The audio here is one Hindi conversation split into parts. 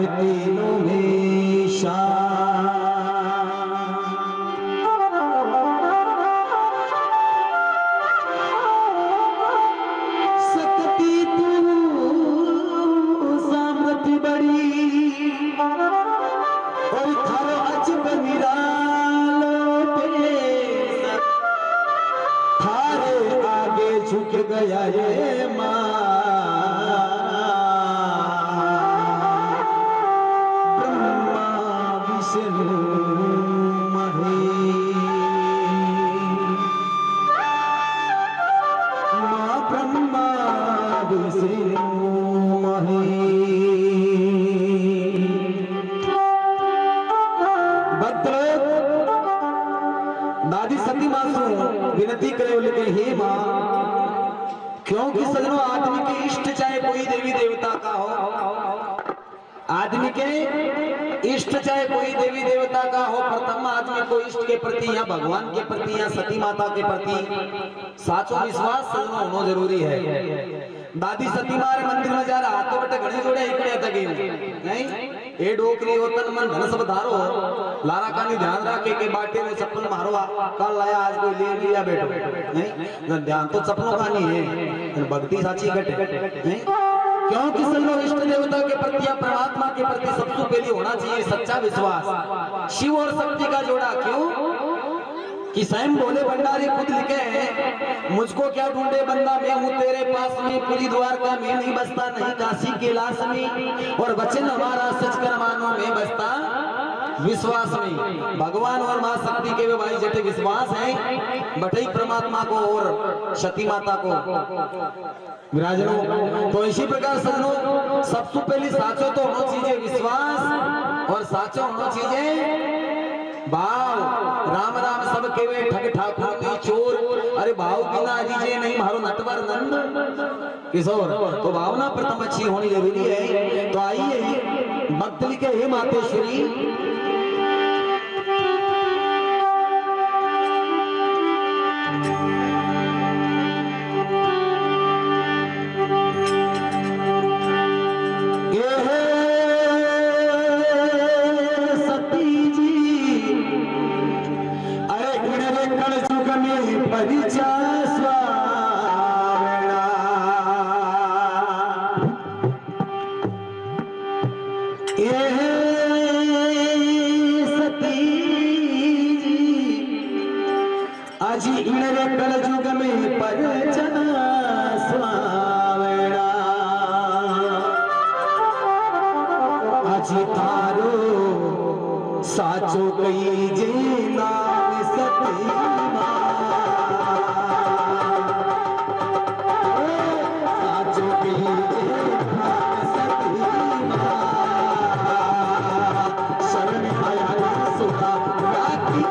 तीनों में सकती तू सामर्थ्य बड़ी और थारो अजब निरालो पे थारे आगे झुक गया ये माँ ब्रह्मा विष्णु महेश माँ ब्रह्मा विष्णु दादी सती मां से विनती करे लेकिन हे मां क्योंकि सजनों आदमी के इष्ट चाहे कोई देवी देवता का हो आदमी के इष्ट चाहे कोई देवी देवता का हो प्रथम आदमी को इष्ट के प्रति या भगवान के प्रति या सती माता के प्रति साचो विश्वास सजनों होना जरूरी है। दादी सती मारे मंदिर में जा रहा हाथों बटे घड़ी जोड़े इकड़े तक नहीं ए डोकरी हो तन मन धन सब धारो लारा का नहीं ध्यान रखे के बाटे में सपन मारो कल लाया आज कोई ले लिया बेटो नहीं ध्यान तो सपनों का नहीं है भक्ति साची घट नहीं क्योंकि सब इष्ट देवता के प्रति या परमात्मा के प्रति सबसे पहले होना चाहिए सच्चा विश्वास। शिव और शक्ति का जोड़ा क्यों कि स्वयं बोले भंडारी खुद लिखे हैं मुझको क्या ढूंढे बंदा मैं हूँ तेरे पास में पूरी द्वारका में नहीं बसता नहीं काशी कैलाश में और वचन हमारा सच कर मानो में बसता विश्वास में। भगवान और मां शक्ति के वे भाई जटे विश्वास है बटई परमात्मा को और सती माता को विराजनो। तो इसी प्रकार सजनो सबसे पहले साचो तो होना चाहिए विश्वास और साचो होना चाहिए भाव। राम राम सब केवे ठग ठाकुर की चोर अरे भाव बिना दीजिए नहीं मारो नटवर नंद किशोर। तो भावना प्रथम अच्छी होनी जरूरी है। तो आइए भक्त लिखे हे मातेश्वरी अजी इणवे कलजुग में परिचना स्वावेणा अजी तारो साचो कई जे नाम सती साचो कई जे नाम सती शरण आया सुधा राखी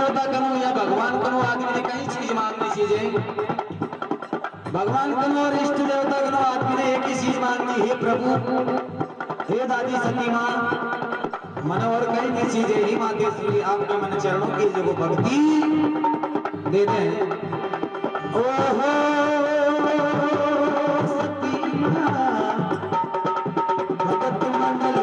देवता कनो या भगवान कनो आदमी ने कई चीज मांगनी चीजें, भगवान कनो और इष्ट देवता कनो आदमी ने एक ही चीज मांगनी, हे प्रभु, हे दादी सती माँ, मन और कई भी चीजें ही मातेश्वरी आपके मन चरणों की जो भक्ति दे दें। ओहो सती माँ भगत मंडल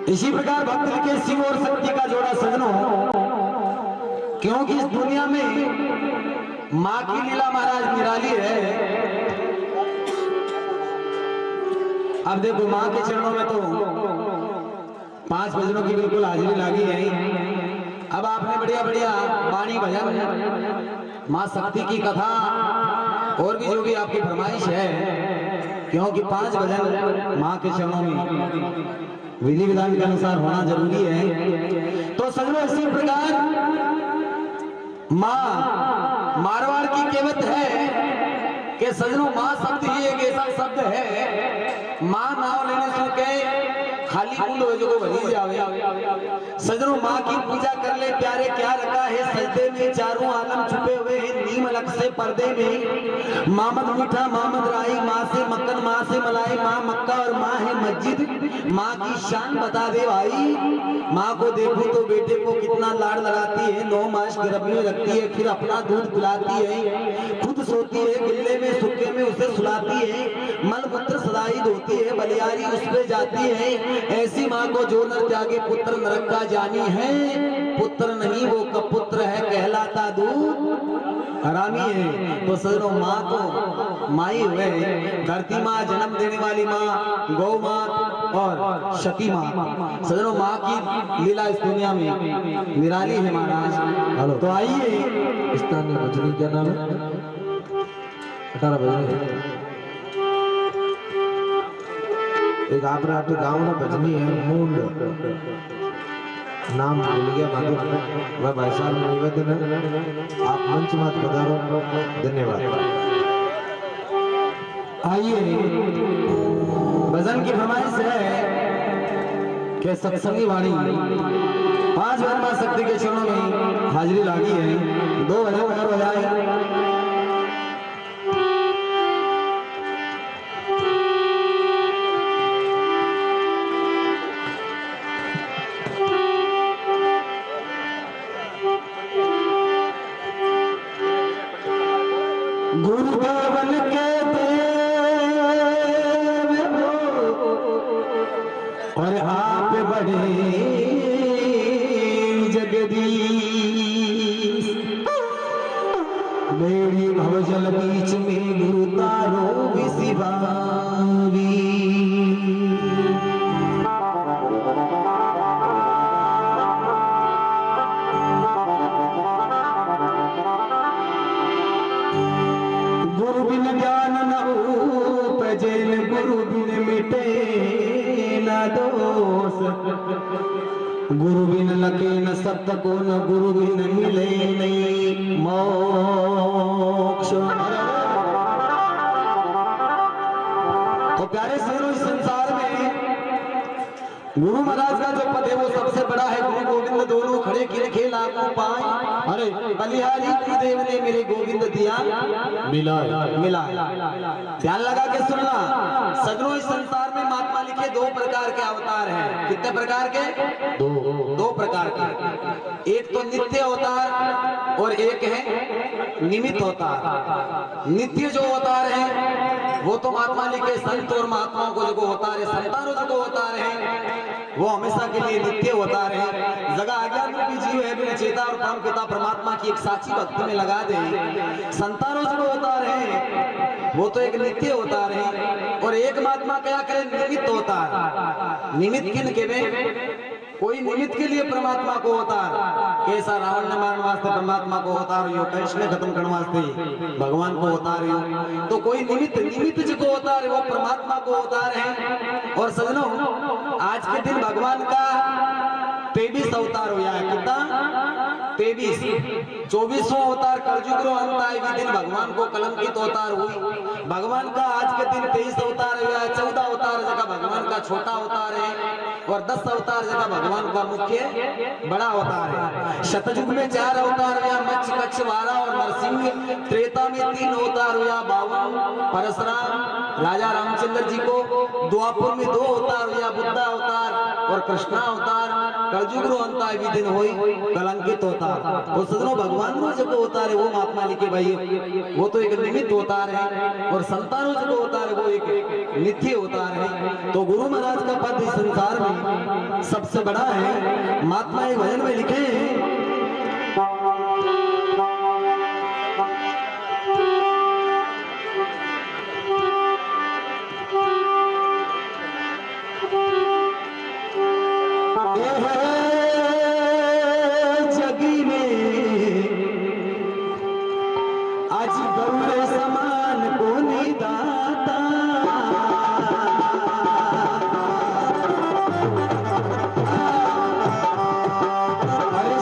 इसी प्रकार भक्त के शिव और शक्ति का जोड़ा सजनों, क्योंकि इस दुनिया में मां की लीला महाराज निराली है। अब देखो मां के चरणों में तो 5 भजनों की बिल्कुल हाजिरी लगी है। अब आपने बढ़िया बढ़िया वाणी भजन, मां शक्ति की कथा और भी जो भी आपकी फरमाइश है, क्योंकि 5 भजन मां के चरणों में विधि विधान के अनुसार होना जरूरी है। तो सजनों इसी प्रकार मां मारवाड़ की कहावत है कि सजनों मां शब्द ही एक ऐसा शब्द है, मां नाम लेने से के खाली कुल हो जो भरी जावे। सजनों मां की पूजा कर ले प्यारे, क्या रखा है सजदे में, चारों आलम छुपे हुए हैं नीम अलग से पर्दे में। मामद मीठा मामद राई, माँ से मक्खन माँ से मलाई, माँ मक्का और माँ है मस्जिद। माँ की शान बता दे भाई, माँ को देखो तो बेटे को कितना लाड़ लगाती है, 9 मास गर्भ में रखती है, फिर अपना दूध पिलाती है, खुद सोती है गिल्ले में सूखे में उसे सुलाती है, मल मूत्र सदाई धोती है, बलियारी उस पे जाती है। ऐसी माँ को जो न त्यागे पुत्र नरक का जानी है, पुत्र नहीं वो कपुत्र है कहलाता दूध हरामी है। तो सजनों माँ तो माई हुए, धरती माँ, जन्म देने वाली माँ, गौ माँ और शकी माँ। सजनों माँ की लीला इस दुनिया में निराली है महाराज। तो आइए, स्थानीय भजनी क्या नाम है? 18 भजनी एक आपराटे गांव में भजनी है मूंड, नाम भूल गया माधुर, वह भाई साहब निवेदन है, आप मंच मत पधारो, धन्यवाद। आइए, भजन की फरमाइश है कि सत्संगी वाणी 5 भजन मां शक्ति के चरणों में हाजिरी लागी है। 2 भजन और बजाए। गुरुदेवन के देव और आप बड़े जगदीश, मेरी भवजल बीच में गुरु तारो विसिभावी। गुरु बिन ज्ञान न उपजेल, गुरु बिन मिटे न दोष। गुरु बिन लगे न सत्य को, न गुरु बिन मिले नहीं मोक्ष। तो प्यारे सजनों, इस संसार में गुरु महाराज का जो पद है वो सबसे बड़ा है। गुरु गोविंद दोनों खड़े किए खेला को पाए। अरे बलिहारी गुरुदेव ने मेरे गोविंद दिया मिला। ध्यान लगा के सुनना सजनों, इस संसार में महात्मा लिखे दो प्रकार के अवतार हैं। कितने प्रकार के? दो प्रकार के। एक तो नित्य अवतार और एक है निमित्त अवतार। नित्य जो अवतार है वो तो महात्मा लिखे संत और महात्माओं को जो अवतार है, संतानों जो अवतार है वो हमेशा के लिए नित्य अवतार है। जगह अज्ञान रूपी जीव है बिना चेता और परम पिता परमात्मा की एक साची भक्ति में लगा दे। संतानों जो अवतार है वो तो एक नित्य अवतार है। और एक महात्मा क्या करे? निमित्त अवतार। निमित्त किन के में? कोई निमित्त के लिए परमात्मा को अवतार, कैसा रावण ने मारने वास्ते परमात्मा को अवतार हो, कृष्ण खत्म करने वास्ते भगवान को अवतार हो। तो कोई निमित्त जो अवतार है वो परमात्मा को अवतार है। और सजनों, आज के दिन भगवान का 23 अवतार हुआ है। कितना? 23। 24वां अवतार कलयुग रो अंत आए भी दिन भगवान को कलंकित अवतार हुई। भगवान का आज के दिन 23 अवतार हुआ है। 14 अवतार जगह भगवान का छोटा अवतार है और 10 अवतार जगह भगवान का मुख्य बड़ा अवतार है। शतयुग में 4 अवतार हुआ, मत्स्य कच्छ वारा और नरसिंह। त्रेता में 3 अवतार हुआ, बावन परशुराम राजा रामचंद्र जी को। द्वापर में 2 अवतार हुआ, बुद्ध अवतार और कृष्णा अवतार। कलयुग रो अंत आए भी दिन हुई कलंकित अवतार। तो सजनों, भगवान रो जो अवतार है वो महात्मा लिखे भाई वो तो एक निमित्त अवतार है। और संतानों जो अवतार है वो एक नित्य अवतार है। तो गुरु महाराज का पद इस संसार में सबसे बड़ा है। महात्मा एक भजन में लिखे जगी में आज गौर समान को निदाता। अरे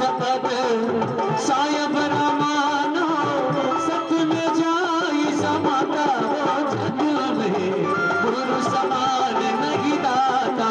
सपद सायब रामानो सत में जाई समाता जन्म में गुरु समान नहीं दाता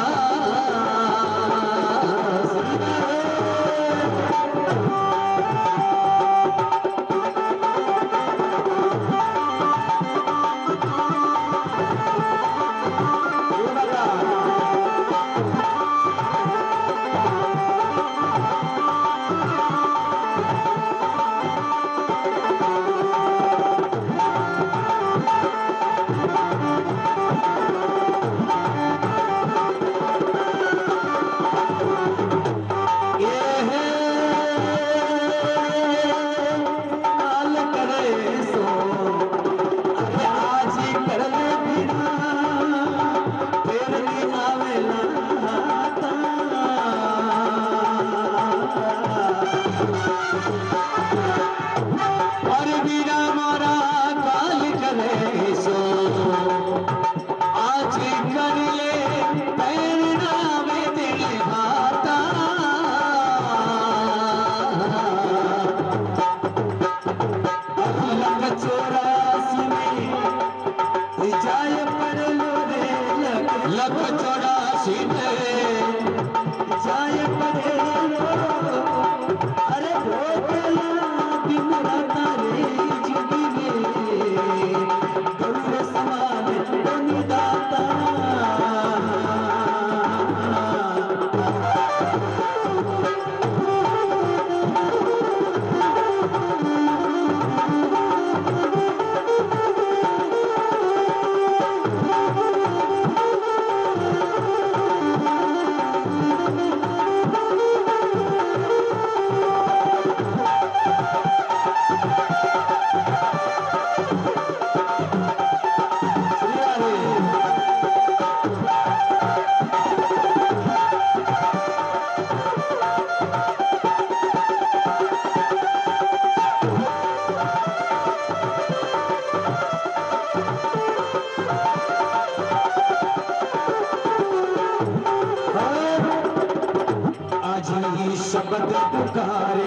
शब्द पुकारे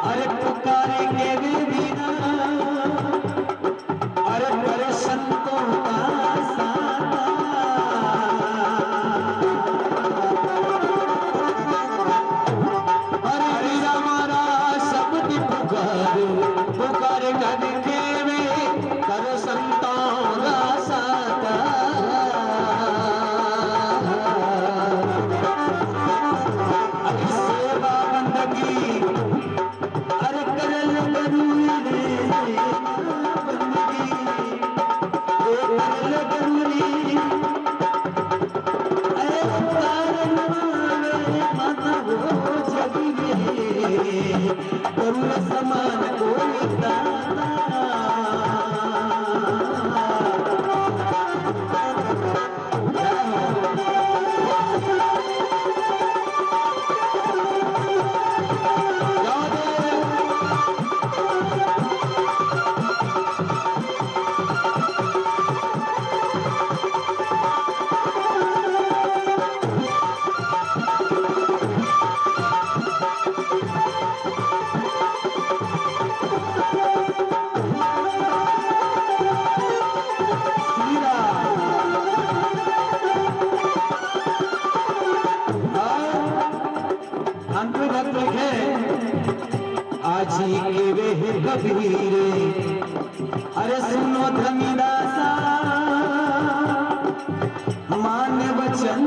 अरे पुकारे के बिना अरे पर संतों का साथ अरे वीरा हमारा शब्द पुकारे पुकारे करके में कर संतों का साथ समान कोई के वे कबीरे अरे सुनो धमीदासा मान वचन